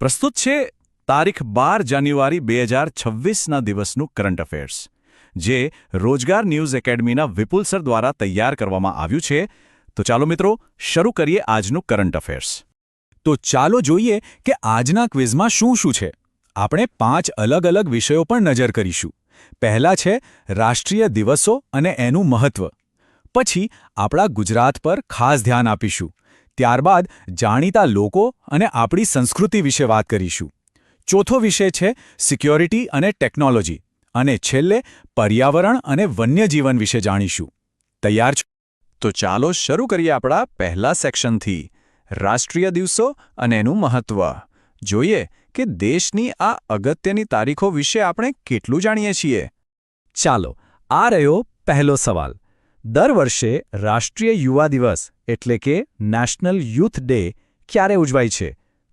પ્રસ્તુત છે તારીખ 12 જાન્યુઆરી 2026ના દિવસનું કરંટ અફેર્સ, જે રોજગાર ન્યૂઝ એકેડમીના વિપુલ સર દ્વારા તૈયાર કરવામાં આવ્યું છે. તો ચાલો મિત્રો, શરૂ કરીએ આજનું કરંટ અફેર્સ. તો ચાલો જોઈએ કે આજના ક્વિઝમાં શું છે. આપણે 5 અલગ અલગ વિષયો પર નજર કરીશું. પહેલા છે રાષ્ટ્રીય દિવસો અને એનું મહત્વ. પછી આપણા ગુજરાત પર ખાસ ધ્યાન આપીશું. ત્યારબાદ જાણીતા લોકો અને આપણી સંસ્કૃતિ વિશે વાત કરીશું. ચોથો વિષય છે સિક્યોરિટી અને ટેકનોલોજી. અને છેલ્લે પર્યાવરણ અને વન્યજીવન વિશે જાણીશું. તૈયાર છો? તો ચાલો શરૂ કરીએ આપણા પહેલા સેક્શનથી, રાષ્ટ્રીય દિવસો અને એનું મહત્વ. જોઈએ કે દેશની આ અગત્યની તારીખો વિશે આપણે કેટલું જાણીએ છીએ. ચાલો, આ રહ્યો પહેલો સવાલ. દર વર્ષે રાષ્ટ્રીય યુવા દિવસ એટલે કે નેશનલ યુથ ડે ક્યારે ઉજવાય છે?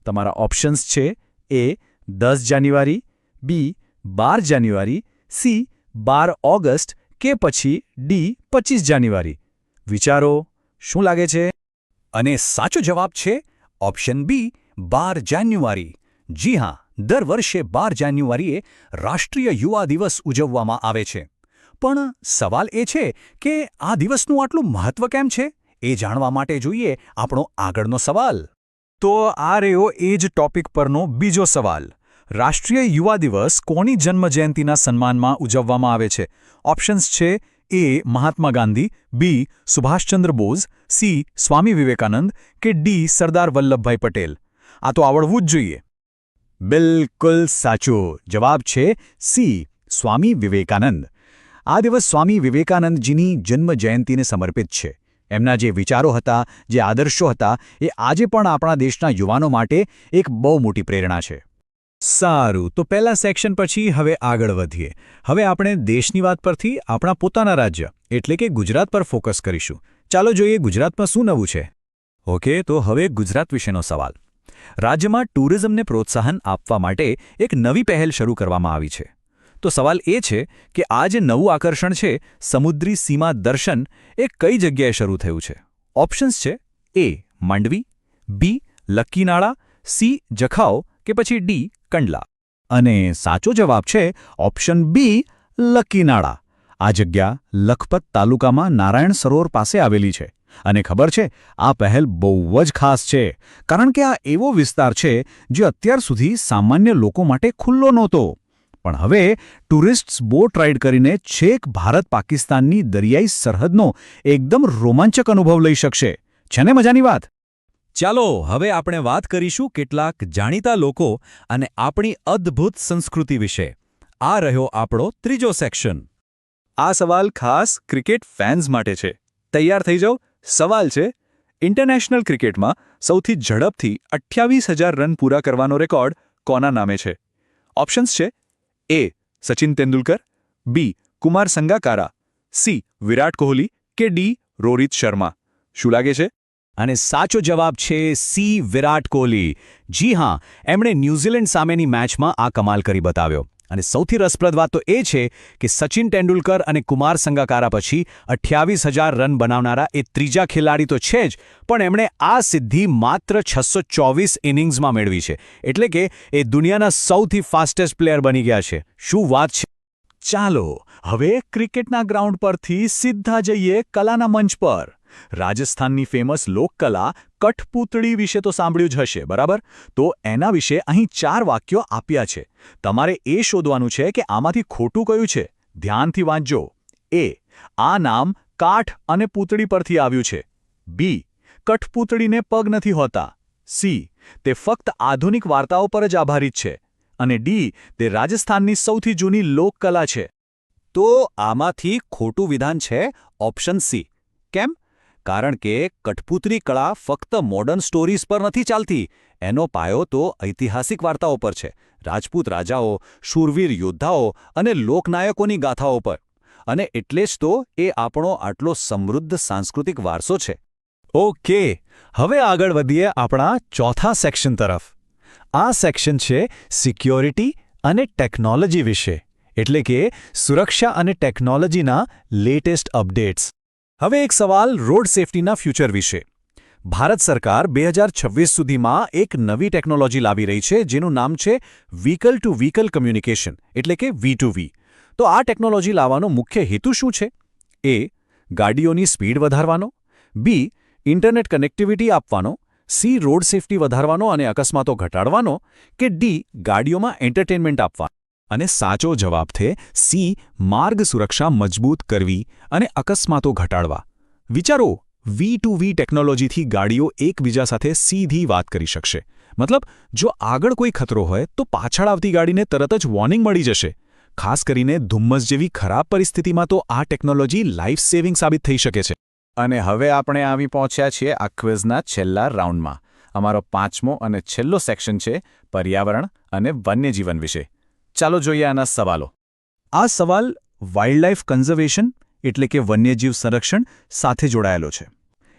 તમારા ઓપ્શન્સ છે: એ 10 જાન્યુઆરી, બી 12 જાન્યુઆરી, સી 12 ઓગસ્ટ કે પછી ડી 25 જાન્યુઆરી. વિચારો, શું લાગે છે? અને સાચો જવાબ છે ઓપ્શન બી, 12 જાન્યુઆરી. જી હા, દર વર્ષે 12 જાન્યુઆરીએ રાષ્ટ્રીય યુવા દિવસ ઉજવવામાં આવે છે. પણ સવાલ એ છે કે આ દિવસનું આટલું મહત્વ કેમ છે? એ જાણવા માટે જોઈએ આપણો આગળનો સવાલ. તો આ રહ્યો એ જ ટોપિક પરનો બીજો સવાલ. રાષ્ટ્રીય યુવા દિવસ કોની જન્મજયંતિના સન્માનમાં ઉજવવામાં આવે છે? ઓપ્શન્સ છે: એ મહાત્મા ગાંધી, બી સુભાષચંદ્ર બોઝ, સી સ્વામી વિવેકાનંદ કે ડી સરદાર વલ્લભભાઈ પટેલ. આ તો આવડવું જ જોઈએ. બિલકુલ સાચું જવાબ છે સી, સ્વામી વિવેકાનંદ. આ દિવસ સ્વામી વિવેકાનંદજીની જન્મજયંતિને સમર્પિત છે. એમના જે વિચારો હતા, જે આદર્શો હતા, એ આજે પણ આપણા દેશના યુવાનો માટે એક બહુ મોટી પ્રેરણા છે. સારું, તો પહેલા સેક્શન પછી હવે આગળ વધીએ. હવે આપણે દેશની વાત પરથી આપણા પોતાના રાજ્ય એટલે કે ગુજરાત પર ફોકસ કરીશું. ચાલો જોઈએ ગુજરાતમાં શું નવું છે. ઓકે, તો હવે ગુજરાત વિશેનો સવાલ. રાજ્યમાં ટુરિઝમને પ્રોત્સાહન આપવા માટે એક નવી પહેલ શરૂ કરવામાં આવી છે. તો સવાલ એ છે કે આ જે નવું આકર્ષણ છે, સમુદ્રી સીમા દર્શન, એ કઈ જગ્યાએ શરૂ થયું છે? ઓપ્શન્સ છે: એ માંડવી, બી લક્કીનાળા, સી જખાઉ કે પછી ડી કંડલા. અને સાચો જવાબ છે ઓપ્શન બી, લક્કીનાળા. આ જગ્યા લખપત તાલુકામાં નારાયણ સરોવર પાસે આવેલી છે. અને ખબર છે, આ પહેલ બહુ જ ખાસ છે, કારણ કે આ એવો વિસ્તાર છે જે અત્યાર સુધી સામાન્ય લોકો માટે ખુલ્લો નહોતો. પણ હવે ટુરિસ્ટ્સ બોટ રાઇડ કરીને છેક ભારત-પાકિસ્તાનની દરિયાઈ સરહદનો એકદમ રોમાંચક અનુભવ લઈ શકશે. છે ને મજાની વાત? ચાલો, હવે આપણે વાત કરીશું કેટલાક જાણીતા લોકો અને આપણી અદ્ભુત સંસ્કૃતિ વિશે. આ રહ્યો આપણો ત્રીજો સેક્શન. આ સવાલ ખાસ ક્રિકેટ ફેન્સ માટે છે. તૈયાર થઈ જાઓ. સવાલ છે: ઇન્ટરનેશનલ ક્રિકેટમાં સૌથી ઝડપથી 28,000 રન પૂરા કરવાનો રેકોર્ડ કોના નામે છે? ઓપ્શન્સ છે: એ સચિન તેંડુલકર, બી કુમાર સંગાકારા, સી વિરાટ કોહલી કે ડી રોહિત શર્મા. શું લાગે છે? અને સાચો જવાબ છે સી, વિરાટ કોહલી. જી હા, એમણે ન્યૂઝીલેન્ડ સામેની મેચમાં આ કમાલ કરી બતાવ્યો. અને સૌથી રસપ્રદ વાત તો એ છે કે સચિન તેંડુલકર અને કુમાર સંગાકારા પછી 28,000 રન બનાવનારા એ ત્રીજા ખેલાડી તો છે જ, પણ એમણે આ સિદ્ધિ માત્ર 624 ઇનિંગ્સમાં મેળવી છે. એટલે કે એ દુનિયાના સૌથી ફાસ્ટેસ્ટ પ્લેયર બની ગયા છે. શું વાત છે! ચાલો, હવે ક્રિકેટના ગ્રાઉન્ડ પરથી સીધા જઈએ કલાના મંચ પર. રાજસ્થાનની ફેમસ લોકકલા કઠપૂતળી વિશે તો સાંભળ્યું જ હશે, બરાબર? તો એના વિશે અહીં 4 વાક્યો આપ્યા છે. તમારે એ શોધવાનું છે કે આમાંથી ખોટું કયું છે. ધ્યાનથી વાંચજો. એ આ નામ કાઠ અને પૂતળી પરથી આવ્યું છે. બી કઠપૂતળીને પગ નથી હોતા. સી તે ફક્ત આધુનિક વાર્તાઓ પર જ આધારિત છે. અને ડી તે રાજસ્થાનની સૌથી જૂની લોકકલા છે. તો આમાંથી ખોટું વિધાન છે ઓપ્શન સી. કેમ? કારણ કે કઠપૂતળી કળા ફક્ત મોડર્ન સ્ટોરીઝ પર નથી ચાલતી. એનો પાયો તો ઐતિહાસિક વાર્તાઓ પર છે. રાજપૂત રાજાઓ, શૂરવીર યોદ્ધાઓ અને લોકનાયકોની ગાથાઓ પર. અને એટલે જ તો એ આપણો આટલો સમૃદ્ધ સાંસ્કૃતિક વારસો છે. ઓકે, હવે આગળ વધીએ આપણા ચોથા સેક્શન તરફ. આ સેક્શન છે સિક્યોરિટી અને ટેકનોલોજી વિશે, એટલે કે સુરક્ષા અને ટેકનોલોજીના લેટેસ્ટ અપડેટ્સ. હવે એક સવાલ રોડ સેફટીના ફ્યુચર વિશે. ભારત સરકાર 2026 સુધીમાં એક નવી ટેકનોલોજી લાવી રહી છે જેનું નામ છે વ્હીકલ ટુ વ્હીકલ કમ્યુનિકેશન એટલે કે V2V. તો આ ટેકનોલોજી લાવવાનો મુખ્ય હેતુ શું છે? એ. ગાડીઓની સ્પીડ વધારવાનો, બી. ઇન્ટરનેટ કનેક્ટિવિટી આપવાનો, સી. રોડ સેફટી વધારવાનો અને અકસ્માતો ઘટાડવાનો, કે ડી. ગાડીઓમાં એન્ટરટેનમેન્ટ આપવાનો. અને સાચો જવાબ છે સી. માર્ગ સુરક્ષા મજબૂત કરવી અને અકસ્માતો ઘટાડવા. વિચારો, V2V ટેકનોલોજીથી ગાડીઓ એકબીજા સાથે સીધી વાત કરી શકશે. મતલબ, જો આગળ કોઈ ખતરો હોય તો પાછળ આવતી ગાડીને તરત જ વોર્નિંગ મળી જશે. ખાસ કરીને ધુમ્મસ જેવી ખરાબ પરિસ્થિતિમાં તો આ ટેકનોલોજી લાઈફ સેવિંગ સાબિત થઈ શકે છે. અને હવે આપણે આવી પહોંચ્યા છીએ આ ક્વિઝના છેલ્લા રાઉન્ડમાં. અમારો 5મો અને છેલ્લો સેક્શન છે પર્યાવરણ અને વન્યજીવન વિશે. ચાલો જોઈએ આના સવાલો. આ સવાલ વાઇલ્ડલાઇફ કન્ઝર્વેશન એટલે કે વન્યજીવ સંરક્ષણ સાથે જોડાયેલો છે.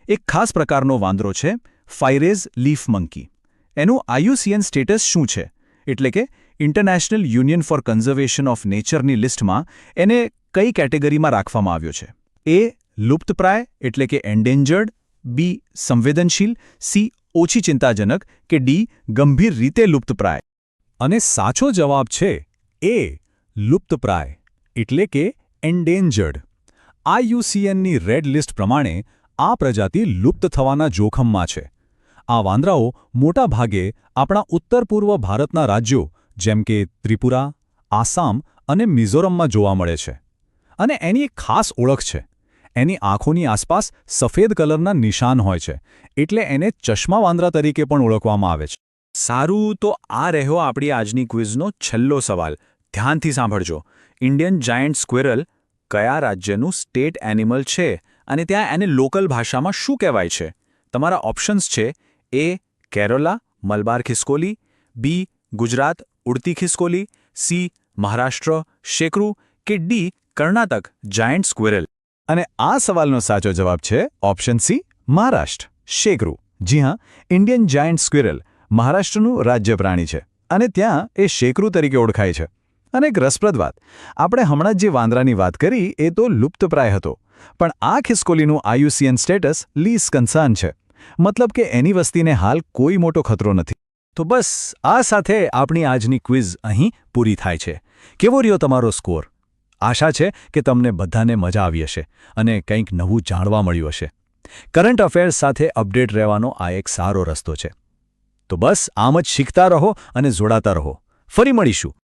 એક ખાસ પ્રકારનો વાંદરો છે ફાઇરેઝ લીફ મંકી. એનું IUCN સ્ટેટસ શું છે? એટલે કે international union for conservation of નેચરની લિસ્ટમાં એને કઈ કેટેગરીમાં રાખવામાં આવ્યો છે? એ. લુપ્તપ્રાય એટલે કે એન્ડેન્જર્ડ, બી. સંવેદનશીલ, સી. ઓછી ચિંતાજનક, કે ડી. ગંભીર રીતે લુપ્તપ્રાય. અને સાચો જવાબ છે એ. લુપ્તપ્રાય એટલે કે એન્ડેન્જર્ડ. IUCNની રેડ લિસ્ટ પ્રમાણે આ પ્રજાતિ લુપ્ત થવાના જોખમમાં છે. આ વાંદરાઓ મોટા ભાગે આપણા ઉત્તર-પૂર્વ ભારતના રાજ્યો જેમ કે ત્રિપુરા, આસામ અને મિઝોરમમાં જોવા મળે છે. અને એની એક ખાસ ઓળખ છે. એની આંખોની આસપાસ સફેદ કલરના નિશાન હોય છે, એટલે એને ચશ્મા વાંદરા તરીકે પણ ઓળખવામાં આવે છે. સારું, તો આ રહ્યો આપણી આજની ક્વિઝનો છેલ્લો સવાલ. ધ્યાનથી સાંભળજો. ઇન્ડિયન જાયન્ટ સ્ક્વિરલ કયા રાજ્યનું સ્ટેટ એનિમલ છે અને ત્યાં એને લોકલ ભાષામાં શું કહેવાય છે? તમારા ઓપ્શન્સ છે એ. કેરલા મલબાર ખિસકોલી, બી. ગુજરાત ઉડતી ખિસકોલી, સી. મહારાષ્ટ્ર શેકરૂ, કે ડી. Karnataka giant squirrel. અને આ સવાલનો સાચો જવાબ છે ઓપ્શન સી. મહારાષ્ટ્ર શેકરૂ. જી હા, ઇન્ડિયન જાયન્ટ સ્ક્વિરલ મહારાષ્ટ્રનું રાજ્ય પ્રાણી છે અને ત્યાં એ શેકરૂ તરીકે ઓળખાય છે. અને એક રસપ્રદ વાત, આપણે હમણાં જે વાંદરાની વાત કરી એ તો લુપ્તપ્રાય હતો, પણ આ ખિસકોલીનું IUCN સ્ટેટસ લીસ્ટ કન્સર્ન છે. મતલબ કે એની વસ્તીને હાલ કોઈ મોટો ખતરો નથી. તો બસ આ સાથે આપણી આજની ક્વિઝ અહીં પૂરી થાય છે. કેવો રહ્યો તમારો સ્કોર? આશા છે કે તમને બધાને મજા આવી હશે અને કંઈક નવું જાણવા મળ્યું હશે. કરંટ અફેર્સ સાથે અપડેટ રહેવાનો આ એક સારો રસ્તો છે. તો બસ આમ જ શીખતા રહો અને જોડાતા રહો. ફરી મળીશું